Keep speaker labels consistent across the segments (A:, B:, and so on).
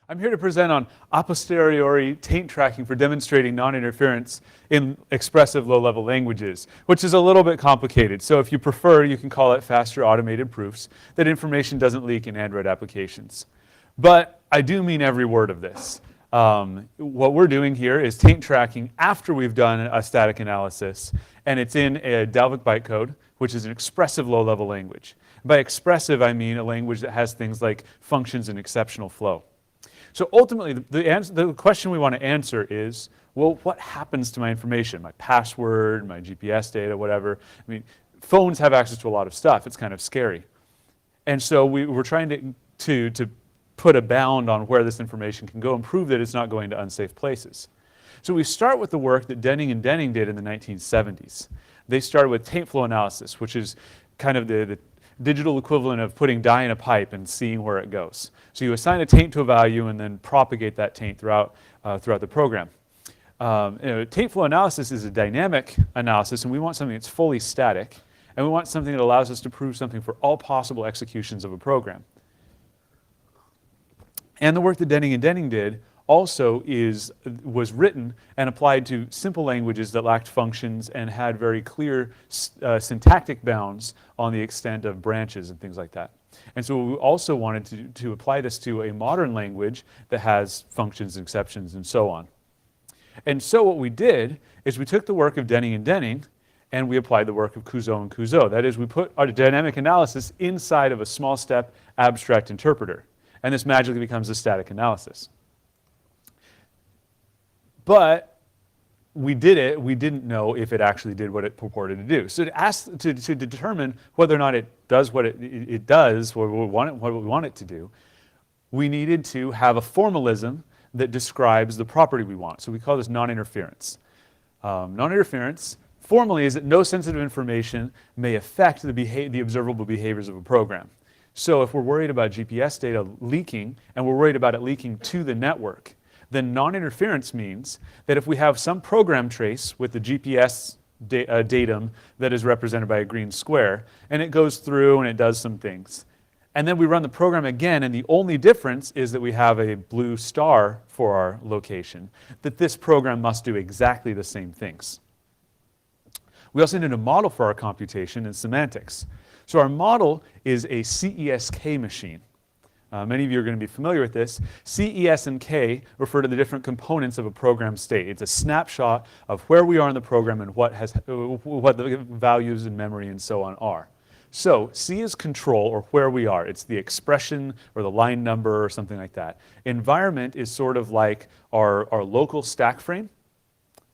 A: I'm here to present on a posteriori taint tracking for demonstrating non-interference in expressive low-level languages, which is a little bit complicated. So if you prefer, you can call it faster automated proofs that information doesn't leak in Android applications. But I do mean every word of this. What we're doing here is taint tracking after we've done a static analysis, and it's in a Dalvik bytecode, which is an expressive low-level language. By expressive, I mean a language that has things like functions and exceptional flow. So ultimately, the question we want to answer is, well, what happens to my information? My password, my GPS data, whatever. I mean, phones have access to a lot of stuff. It's kind of scary. And so we're trying to put a bound on where this information can go and prove that it's not going to unsafe places. So we start with the work that Denning and Denning did in the 1970s. They started with taint flow analysis, which is kind of the digital equivalent of putting dye in a pipe and seeing where it goes. So you assign a taint to a value and then propagate that taint throughout the program. Taint flow analysis is a dynamic analysis, and we want something that's fully static, and we want something that allows us to prove something for all possible executions of a program. And the work that Denning and Denning did also was written and applied to simple languages that lacked functions and had very clear syntactic bounds on the extent of branches and things like that. And so we also wanted to apply this to a modern language that has functions, exceptions, and so on. And so what we did is we took the work of Denning and Denning and we applied the work of Couzeau and Couzeau. That is, we put our dynamic analysis inside of a small step abstract interpreter. And this magically becomes a static analysis. But we did it, we didn't know if it actually did what it purported to do. So to determine whether or not it does what it does, what we want it to do, we needed to have a formalism that describes the property we want. So we call this non-interference. Non-interference formally is that no sensitive information may affect the observable behaviors of a program. So if we're worried about GPS data leaking, and we're worried about it leaking to the network, then non-interference means that if we have some program trace with the GPS datum that is represented by a green square, and it goes through and it does some things, and then we run the program again, and the only difference is that we have a blue star for our location, that this program must do exactly the same things. We also need a model for our computation in semantics. So our model is a CES-K machine. Many of you are going to be familiar with this. CES and K refer to the different components of a program state. It's a snapshot of where we are in the program and what the values in memory and so on are. So C is control, or where we are. It's the expression or the line number or something like that. Environment is sort of like our local stack frame,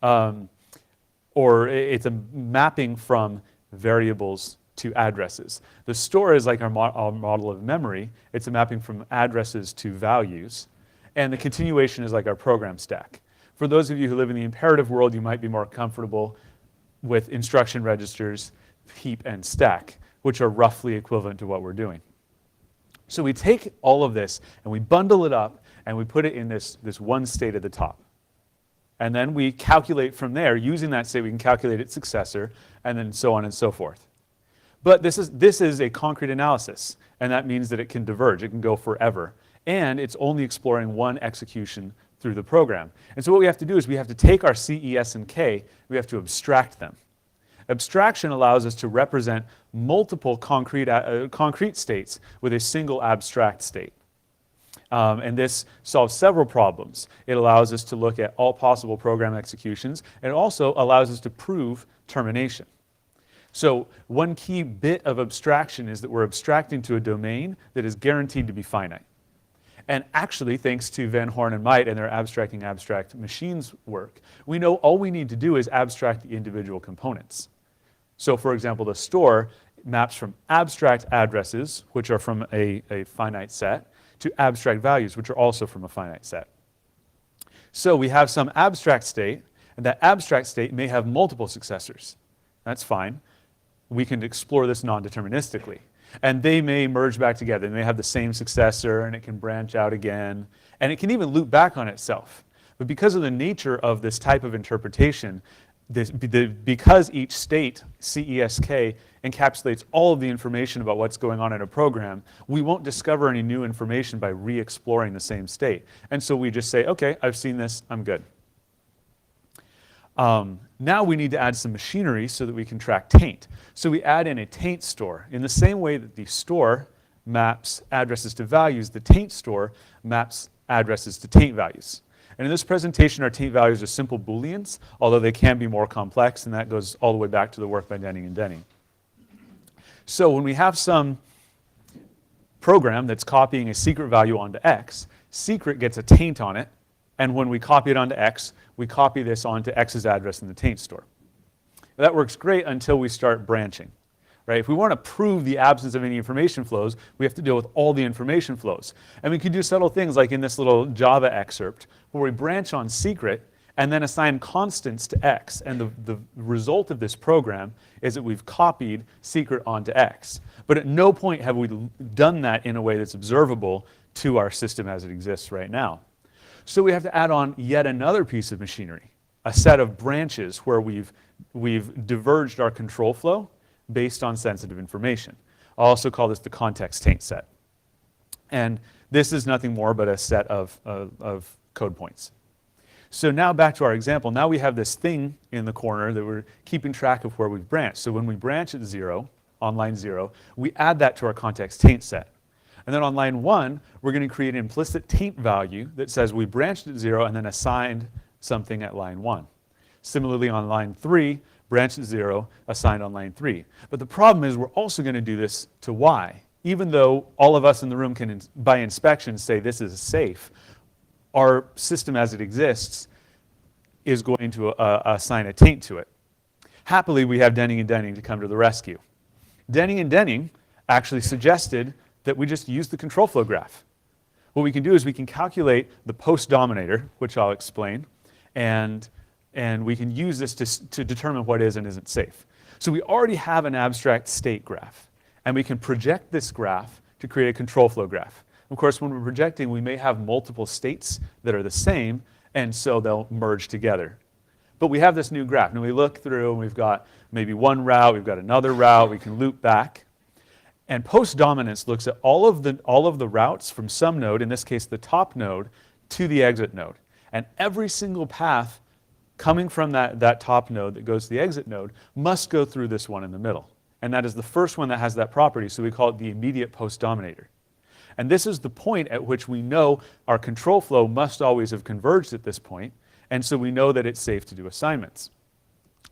A: or it's a mapping from variables to addresses. The store is like our model of memory. It's a mapping from addresses to values. And the continuation is like our program stack. For those of you who live in the imperative world, you might be more comfortable with instruction registers, heap, and stack, which are roughly equivalent to what we're doing. So we take all of this and we bundle it up and we put it in this one state at the top. And then we calculate from there. Using that state, we can calculate its successor, and then so on and so forth. But this is a concrete analysis, and that means that it can diverge. It can go forever. And it's only exploring one execution through the program. And so what we have to do is we have to take our C, E, S, and K, we have to abstract them. Abstraction allows us to represent multiple concrete states with a single abstract state. And this solves several problems. It allows us to look at all possible program executions, and it also allows us to prove termination. So one key bit of abstraction is that we're abstracting to a domain that is guaranteed to be finite. And actually, thanks to Van Horn and Might and their abstracting abstract machines work, we know all we need to do is abstract the individual components. So for example, the store maps from abstract addresses, which are from a finite set, to abstract values, which are also from a finite set. So we have some abstract state, and that abstract state may have multiple successors. That's fine. We can explore this non-deterministically. And they may merge back together. They may have the same successor, and it can branch out again. And it can even loop back on itself. But because of the nature of this type of interpretation, because each state, CESK, encapsulates all of the information about what's going on in a program, we won't discover any new information by re-exploring the same state. And so we just say, okay, I've seen this, I'm good. Now we need to add some machinery so that we can track taint. So we add in a taint store. In the same way that the store maps addresses to values, the taint store maps addresses to taint values. And in this presentation, our taint values are simple Booleans, although they can be more complex, and that goes all the way back to the work by Denning and Denning. So when we have some program that's copying a secret value onto X, secret gets a taint on it, and when we copy it onto X, we copy this onto X's address in the taint store. That works great until we start branching. Right? If we want to prove the absence of any information flows, we have to deal with all the information flows. And we can do subtle things like in this little Java excerpt, where we branch on secret and then assign constants to X. And the result of this program is that we've copied secret onto X. But at no point have we done that in a way that's observable to our system as it exists right now. So we have to add on yet another piece of machinery, a set of branches where we've diverged our control flow based on sensitive information. I'll also call this the context taint set. And this is nothing more but a set of code points. So now back to our example. Now we have this thing in the corner that we're keeping track of where we've branched. So when we branch at 0, on line 0, we add that to our context taint set. And then on line 1, we're going to create an implicit taint value that says we branched at 0 and then assigned something at line 1. Similarly on line 3, branch at 0, assigned on line 3. But the problem is we're also going to do this to Y. Even though all of us in the room can, by inspection, say this is safe, our system as it exists is going to assign a taint to it. Happily, we have Denning and Denning to come to the rescue. Denning and Denning actually suggested that we just use the control flow graph. What we can do is we can calculate the post dominator, which I'll explain, and we can use this to determine what is and isn't safe. So we already have an abstract state graph, and we can project this graph to create a control flow graph. Of course, when we're projecting, we may have multiple states that are the same, and so they'll merge together. But we have this new graph, and we look through, and we've got maybe one route, we've got another route, we can loop back. And post dominance looks at all of the routes from some node, in this case the top node, to the exit node. And every single path coming from that top node that goes to the exit node must go through this one in the middle. And that is the first one that has that property, so we call it the immediate post dominator. And this is the point at which we know our control flow must always have converged at this point, and so we know that it's safe to do assignments.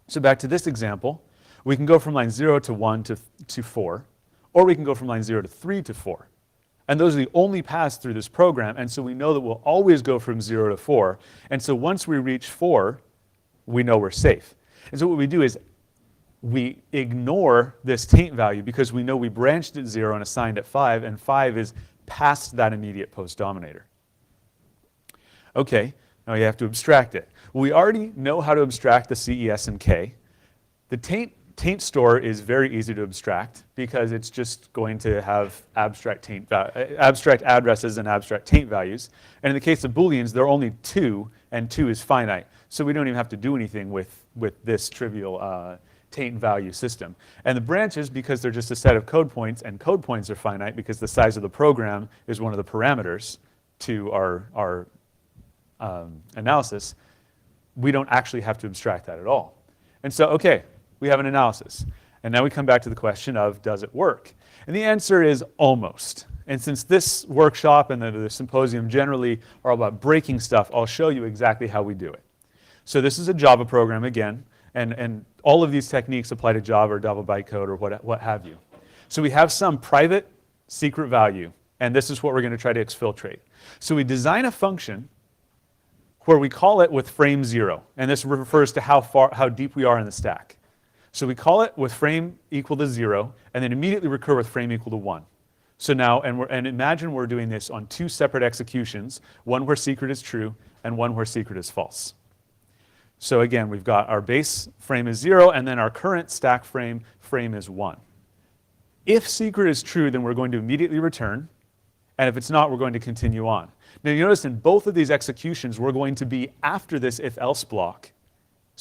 A: So back to this example, we can go from line 0 to 1 to 4, or we can go from line 0 to 3 to 4. And those are the only paths through this program, and so we know that we'll always go from 0 to 4. And so once we reach 4, we know we're safe. And so what we do is we ignore this taint value because we know we branched at 0 and assigned at 5, and 5 is past that immediate post dominator. Okay, now you have to abstract it. Well, we already know how to abstract the C, E, S, and K. The taint store is very easy to abstract because it's just going to have abstract addresses and abstract taint values. And in the case of Booleans, there are only 2, and 2 is finite. So we don't even have to do anything with this trivial taint value system. And the branches, because they're just a set of code points, and code points are finite because the size of the program is one of the parameters to our analysis, we don't actually have to abstract that at all. And so, okay, we have an analysis. And now we come back to the question of, does it work? And the answer is almost. And since this workshop and the symposium generally are all about breaking stuff, I'll show you exactly how we do it. So this is a Java program again, and all of these techniques apply to Java or double bytecode or what have you. So we have some private secret value, and this is what we're going to try to exfiltrate. So we design a function where we call it with frame 0, and this refers to how deep we are in the stack. So we call it with frame equal to 0, and then immediately recur with frame equal to 1. So now, and imagine we're doing this on 2 separate executions, one where secret is true and one where secret is false. So again, we've got our base frame is 0, and then our current stack frame is 1. If secret is true, then we're going to immediately return, and if it's not, we're going to continue on. Now you notice in both of these executions, we're going to be after this if-else block.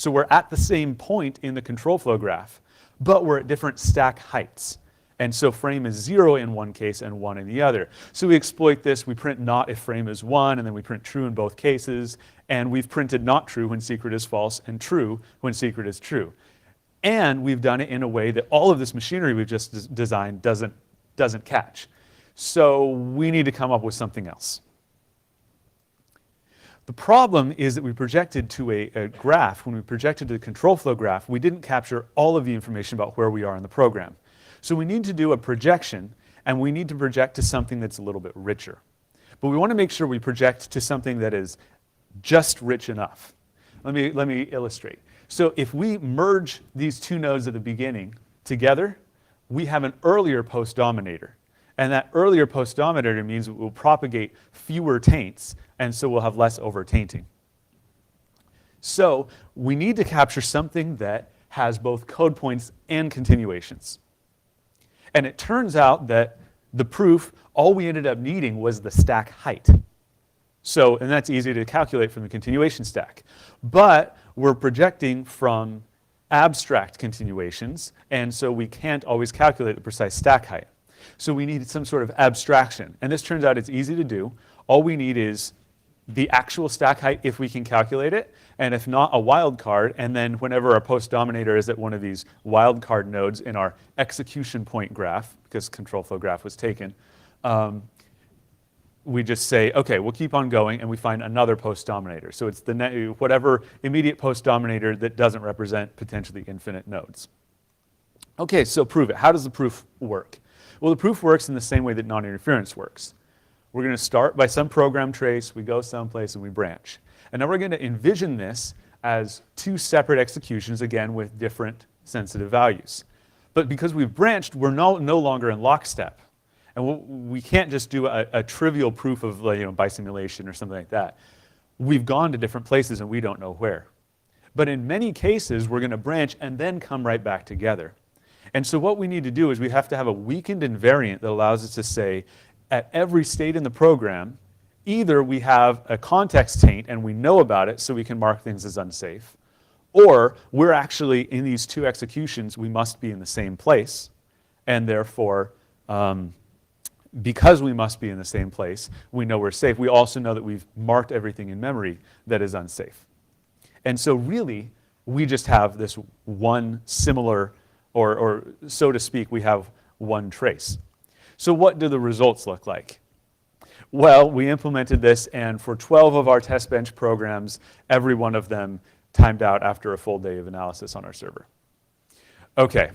A: So we're at the same point in the control flow graph, but we're at different stack heights. And so frame is 0 in one case and 1 in the other. So we exploit this, we print not if frame is 1, and then we print true in both cases, and we've printed not true when secret is false, and true when secret is true. And we've done it in a way that all of this machinery we've just designed doesn't catch. So we need to come up with something else. The problem is that we projected to a graph, when we projected to the control flow graph, we didn't capture all of the information about where we are in the program. So we need to do a projection, and we need to project to something that's a little bit richer. But we want to make sure we project to something that is just rich enough. Let me illustrate. So if we merge these two nodes at the beginning together, we have an earlier post-dominator. And that earlier post-dominator means it will propagate fewer taints, and so we'll have less over-tainting. So we need to capture something that has both code points and continuations. And it turns out that the proof, all we ended up needing was the stack height. So, and that's easy to calculate from the continuation stack. But we're projecting from abstract continuations, and so we can't always calculate the precise stack height. So we needed some sort of abstraction. And this turns out it's easy to do. All we need is the actual stack height if we can calculate it, and if not, a wildcard. And then whenever our post-dominator is at one of these wildcard nodes in our execution point graph, because control flow graph was taken, we just say, okay, we'll keep on going, and we find another post-dominator. So it's the whatever immediate post-dominator that doesn't represent potentially infinite nodes. Okay, so prove it. How does the proof work? Well, the proof works in the same way that non-interference works. We're going to start by some program trace, we go someplace, and we branch. And now we're going to envision this as two separate executions, again, with different sensitive values. But because we've branched, we're no longer in lockstep. And we can't just do a trivial proof of by simulation or something like that. We've gone to different places, and we don't know where. But in many cases, we're going to branch and then come right back together. And so what we need to do is we have to have a weakened invariant that allows us to say, at every state in the program, either we have a context taint and we know about it so we can mark things as unsafe, or we're actually, in these two executions, we must be in the same place, and therefore, because we must be in the same place, we know we're safe. We also know that we've marked everything in memory that is unsafe. And so really, we just have this one similar, or so to speak, we have one trace. So what do the results look like? Well, we implemented this, and for 12 of our test bench programs, every one of them timed out after a full day of analysis on our server. Okay,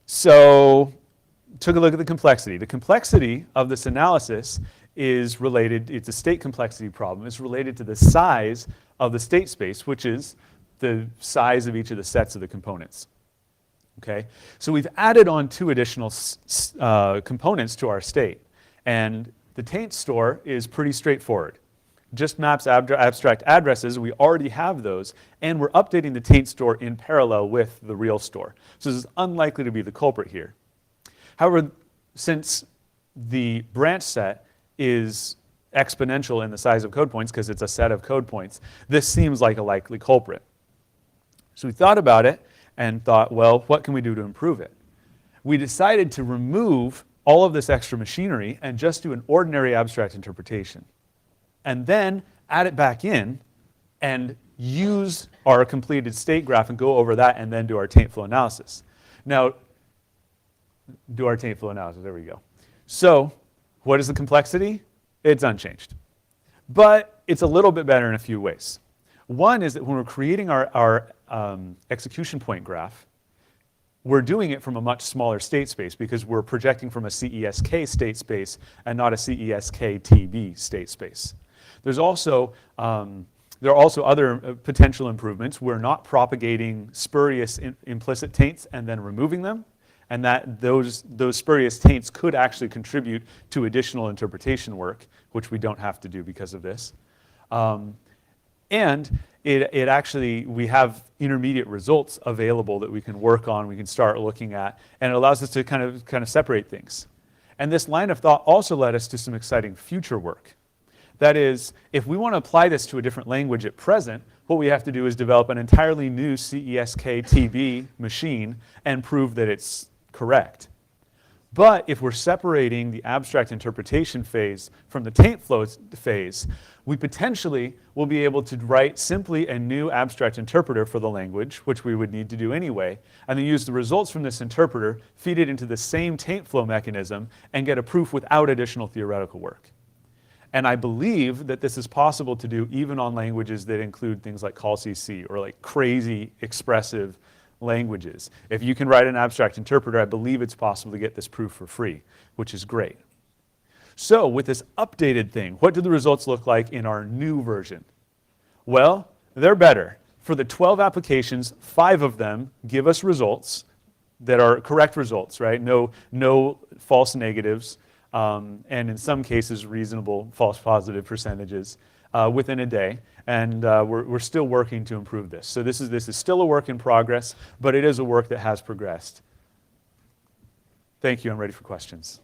A: so took a look at the complexity. The complexity of this analysis is related, it's a state complexity problem. It's related to the size of the state space, which is the size of each of the sets of the components. Okay, so we've added on two additional components to our state. And the taint store is pretty straightforward. Just maps abstract addresses, we already have those, and we're updating the taint store in parallel with the real store. So this is unlikely to be the culprit here. However, since the branch set is exponential in the size of code points, because it's a set of code points, this seems like a likely culprit. So we thought about it and thought, well, what can we do to improve it? We decided to remove all of this extra machinery and just do an ordinary abstract interpretation. And then add it back in and use our completed state graph and go over that and then do our taint flow analysis. Now, do our taint flow analysis, there we go. So, what is the complexity? It's unchanged. But it's a little bit better in a few ways. One is that when we're creating our execution point graph, we're doing it from a much smaller state space because we're projecting from a CESK state space and not a CESK-TB state space. There are also other potential improvements. We're not propagating spurious implicit taints and then removing them, and that those spurious taints could actually contribute to additional interpretation work, which we don't have to do because of this. And it actually, we have intermediate results available that we can work on, we can start looking at, and it allows us to kind of separate things. And this line of thought also led us to some exciting future work. That is, if we want to apply this to a different language at present, what we have to do is develop an entirely new CESK-TB machine and prove that it's correct. But if we're separating the abstract interpretation phase from the taint flow phase, we potentially will be able to write simply a new abstract interpreter for the language, which we would need to do anyway, and then use the results from this interpreter, feed it into the same taint flow mechanism, and get a proof without additional theoretical work. And I believe that this is possible to do even on languages that include things like CalC or like crazy expressive languages. If you can write an abstract interpreter, I believe it's possible to get this proof for free, which is great. So with this updated thing, what do the results look like in our new version? Well, they're better. For the 12 applications, 5 of them give us results that are correct results, right? No false negatives. And in some cases, reasonable false positive percentages within a day. And we're still working to improve this. So this is still a work in progress, but it is a work that has progressed. Thank you. I'm ready for questions.